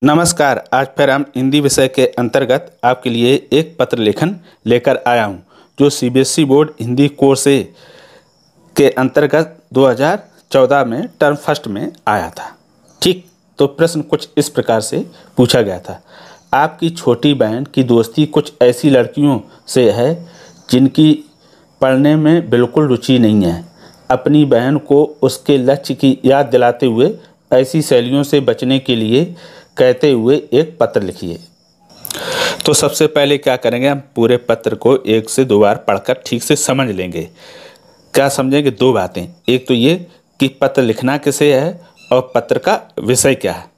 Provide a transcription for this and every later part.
नमस्कार। आज फिर हम हिंदी विषय के अंतर्गत आपके लिए एक पत्र लेखन लेकर आया हूं, जो सीबीएसई बोर्ड हिंदी कोर्स ए के अंतर्गत 2014 में टर्म फर्स्ट में आया था। ठीक, तो प्रश्न कुछ इस प्रकार से पूछा गया था। आपकी छोटी बहन की दोस्ती कुछ ऐसी लड़कियों से है जिनकी पढ़ने में बिल्कुल रुचि नहीं है। अपनी बहन को उसके लक्ष्य की याद दिलाते हुए ऐसी शैलियों से बचने के लिए कहते हुए एक पत्र लिखिए। तो सबसे पहले क्या करेंगे, हम पूरे पत्र को एक से दो बार पढ़कर ठीक से समझ लेंगे। क्या समझेंगे? दो बातें। एक तो ये कि पत्र लिखना किसे है और पत्र का विषय क्या है।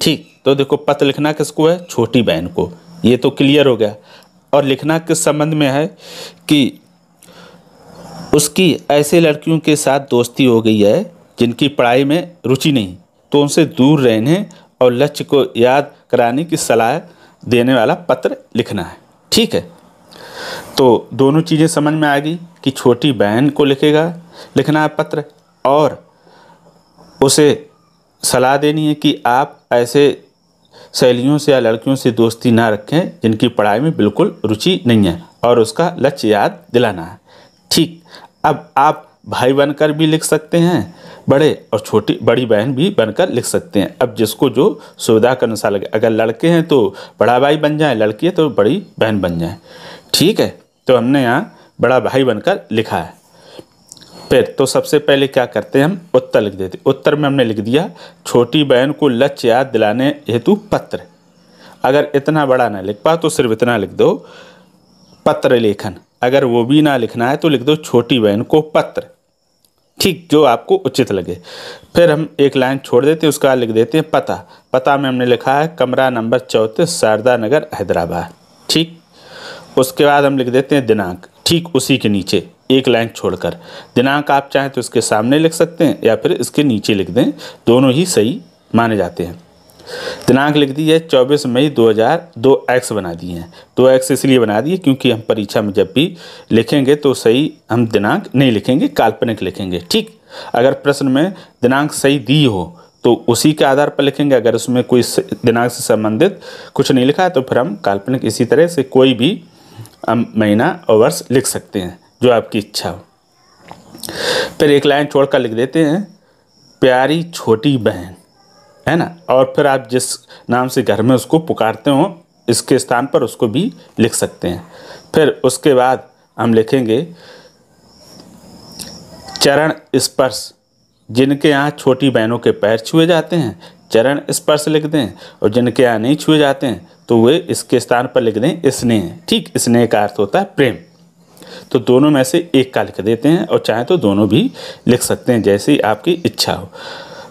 ठीक, तो देखो, पत्र लिखना किसको है? छोटी बहन को। ये तो क्लियर हो गया। और लिखना किस संबंध में है कि उसकी ऐसे लड़कियों के साथ दोस्ती हो गई है जिनकी पढ़ाई में रुचि नहीं, तो उनसे दूर रहने और लक्ष्य को याद कराने की सलाह देने वाला पत्र लिखना है। ठीक है, तो दोनों चीज़ें समझ में आ गई कि छोटी बहन को लिखना है पत्र, और उसे सलाह देनी है कि आप ऐसे सहेलियों से या लड़कियों से दोस्ती ना रखें जिनकी पढ़ाई में बिल्कुल रुचि नहीं है, और उसका लक्ष्य याद दिलाना है। ठीक, अब आप भाई बनकर भी लिख सकते हैं बड़े, और बड़ी बहन भी बनकर लिख सकते हैं। अब जिसको जो सुविधा के अनुसार लगे। अगर लड़के हैं तो बड़ा भाई बन जाए, लड़की है तो बड़ी बहन बन जाए। ठीक है, तो हमने यहाँ बड़ा भाई बनकर लिखा है। फिर तो सबसे पहले क्या करते हैं, हम उत्तर लिख देते। उत्तर में हमने लिख दिया, छोटी बहन को लक्ष्य याद दिलाने हेतु पत्र। अगर इतना बड़ा ना लिख पाओ तो सिर्फ इतना लिख दो, पत्र लेखन। अगर वो भी ना लिखना है तो लिख दो, छोटी बहन को पत्र। ठीक, जो आपको उचित लगे। फिर हम एक लाइन छोड़ देते हैं, उसका लिख देते हैं पता। पता में हमने लिखा है कमरा नंबर 34, शारदा नगर, हैदराबाद। ठीक, उसके बाद हम लिख देते हैं दिनांक। ठीक, उसी के नीचे एक लाइन छोड़कर। दिनांक आप चाहें तो इसके सामने लिख सकते हैं या फिर इसके नीचे लिख दें, दोनों ही सही माने जाते हैं। दिनांक लिख दी है 24 मई 2000। 2x बना दिए हैं। 2x इसलिए बना दिए क्योंकि हम परीक्षा में जब भी लिखेंगे तो सही हम दिनांक नहीं लिखेंगे, काल्पनिक लिखेंगे। ठीक, अगर प्रश्न में दिनांक सही दी हो तो उसी के आधार पर लिखेंगे। अगर उसमें कोई दिनांक से संबंधित कुछ नहीं लिखा है तो फिर हम काल्पनिक इसी तरह से कोई भी हम महीना और वर्ष लिख सकते हैं, जो आपकी इच्छा हो। फिर एक लाइन छोड़कर लिख देते हैं प्यारी छोटी बहन, है ना। और फिर आप जिस नाम से घर में उसको पुकारते हो इसके स्थान पर उसको भी लिख सकते हैं। फिर उसके बाद हम लिखेंगे चरण स्पर्श। जिनके यहाँ छोटी बहनों के पैर छुए जाते हैं चरण स्पर्श लिख दें, और जिनके यहाँ नहीं छुए जाते हैं तो वे इसके स्थान पर लिख दें स्नेह। ठीक, स्नेह का अर्थ होता है प्रेम। तो दोनों में से एक का लिख देते हैं, और चाहे तो दोनों भी लिख सकते हैं, जैसी आपकी इच्छा हो।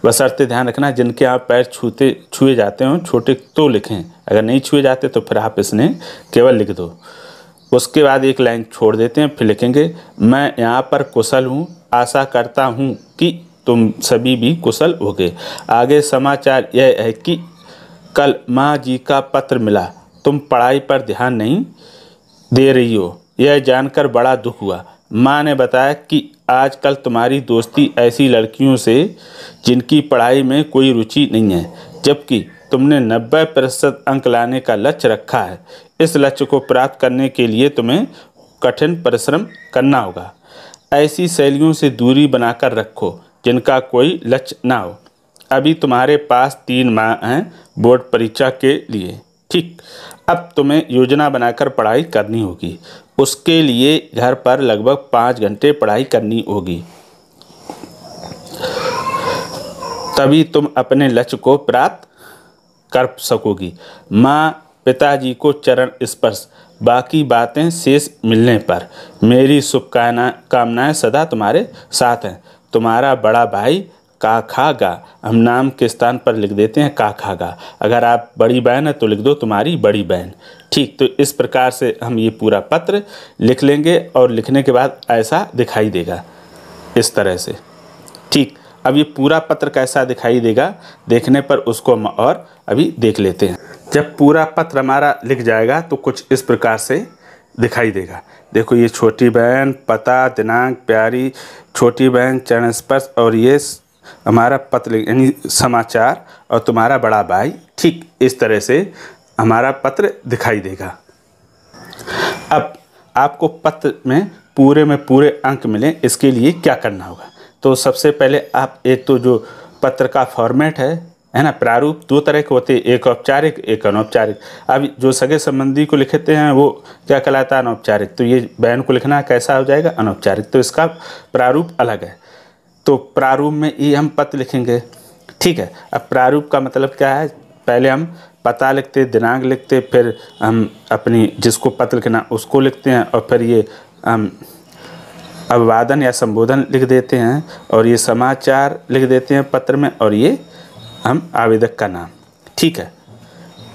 बशर्ते ध्यान रखना जिनके आप पैर छुए जाते हो छोटे तो लिखें, अगर नहीं छुए जाते तो फिर आप इसने केवल लिख दो। उसके बाद एक लाइन छोड़ देते हैं, फिर लिखेंगे मैं यहाँ पर कुशल हूँ, आशा करता हूँ कि तुम सभी भी कुशल होगे। आगे समाचार यह है कि कल माँ जी का पत्र मिला, तुम पढ़ाई पर ध्यान नहीं दे रही हो, यह जानकर बड़ा दुख हुआ। माँ ने बताया कि आजकल तुम्हारी दोस्ती ऐसी लड़कियों से जिनकी पढ़ाई में कोई रुचि नहीं है, जबकि तुमने 90% अंक लाने का लक्ष्य रखा है। इस लक्ष्य को प्राप्त करने के लिए तुम्हें कठिन परिश्रम करना होगा। ऐसी शैलियों से दूरी बनाकर रखो जिनका कोई लक्ष्य ना हो। अभी तुम्हारे पास 3 माह हैं बोर्ड परीक्षा के लिए। ठीक, अब तुम्हें योजना बनाकर पढ़ाई करनी होगी। उसके लिए घर पर लगभग 5 घंटे पढ़ाई करनी होगी, तभी तुम अपने लक्ष्य को प्राप्त कर सकोगी। माँ पिताजी को चरण स्पर्श। बाकी बातें शेष मिलने पर। मेरी शुभकामनाएं सदा तुम्हारे साथ हैं। तुम्हारा बड़ा भाई काखागा। हम नाम के स्थान पर लिख देते हैं काखागा। अगर आप बड़ी बहन है तो लिख दो तुम्हारी बड़ी बहन। ठीक, तो इस प्रकार से हम ये पूरा पत्र लिख लेंगे, और लिखने के बाद ऐसा दिखाई देगा इस तरह से। ठीक, अब ये पूरा पत्र कैसा दिखाई देगा देखने पर उसको हम और अभी देख लेते हैं। जब पूरा पत्र हमारा लिख जाएगा तो कुछ इस प्रकार से दिखाई देगा। देखो, ये छोटी बहन, पता, दिनांक, प्यारी छोटी बहन, चरण स्पर्श, और ये हमारा पत्र यानी समाचार और तुम्हारा बड़ा भाई, ठीक इस तरह से हमारा पत्र दिखाई देगा। अब आपको पत्र में पूरे अंक मिलें, इसके लिए क्या करना होगा? तो सबसे पहले आप एक तो जो पत्र का फॉर्मेट है ना, प्रारूप दो तरह के होते हैं, एक औपचारिक एक अनौपचारिक। अब जो सगे संबंधी को लिखते हैं वो क्या कहलाता है? अनौपचारिक। तो ये बहन को लिखना कैसा हो जाएगा? अनौपचारिक। तो इसका प्रारूप अलग है। तो प्रारूप में ये हम पत्र लिखेंगे, ठीक है। अब प्रारूप का मतलब क्या है? पहले हम पता लिखते, दिनांक लिखते, फिर हम अपनी जिसको पत्र लिखना उसको लिखते हैं, और फिर ये हम अभिवादन या संबोधन लिख देते हैं, और ये समाचार लिख देते हैं पत्र में, और ये हम आवेदक का नाम, ठीक है।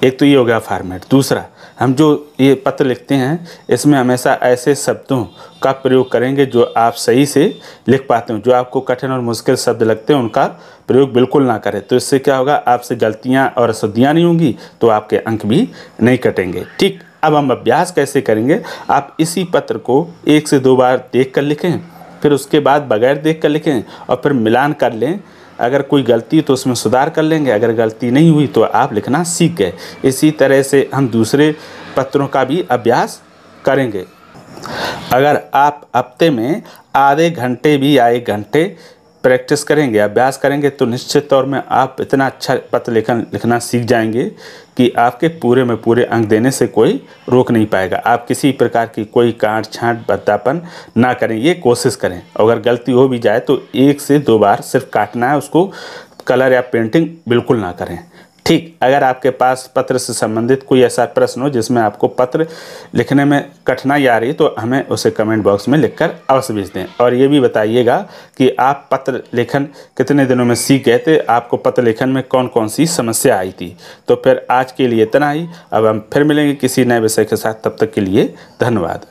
एक तो ये हो गया फॉर्मेट। दूसरा, हम जो ये पत्र लिखते हैं इसमें हमेशा ऐसे शब्दों का प्रयोग करेंगे जो आप सही से लिख पाते हो। जो आपको कठिन और मुश्किल शब्द लगते हैं उनका प्रयोग बिल्कुल ना करें। तो इससे क्या होगा? आपसे गलतियां और अशुद्धियां नहीं होंगी, तो आपके अंक भी नहीं कटेंगे, ठीक। अब हम अभ्यास कैसे करेंगे? आप इसी पत्र को 1 से 2 बार देख कर लिखें, फिर उसके बाद बगैर देख कर लिखें, और फिर मिलान कर लें। अगर कोई गलती तो उसमें सुधार कर लेंगे, अगर गलती नहीं हुई तो आप लिखना सीख गए। इसी तरह से हम दूसरे पत्रों का भी अभ्यास करेंगे। अगर आप हफ्ते में आधे घंटे भी या 1 घंटे प्रैक्टिस करेंगे, अभ्यास करेंगे, तो निश्चित तौर में आप इतना अच्छा पत्र लेखन लिखना सीख जाएंगे कि आपके पूरे में पूरे अंक देने से कोई रोक नहीं पाएगा। आप किसी प्रकार की कोई काट छांट भद्दापन ना करें, ये कोशिश करें। अगर गलती हो भी जाए तो 1 से 2 बार सिर्फ काटना है, उसको कलर या पेंटिंग बिल्कुल ना करें, ठीक। अगर आपके पास पत्र से संबंधित कोई ऐसा प्रश्न हो जिसमें आपको पत्र लिखने में कठिनाई आ रही, तो हमें उसे कमेंट बॉक्स में लिखकर अवश्य भेज दें। और ये भी बताइएगा कि आप पत्र लेखन कितने दिनों में सीख गए थे, आपको पत्र लेखन में कौन कौन सी समस्या आई थी। तो फिर आज के लिए इतना ही। अब हम फिर मिलेंगे किसी नए विषय के साथ, तब तक के लिए धन्यवाद।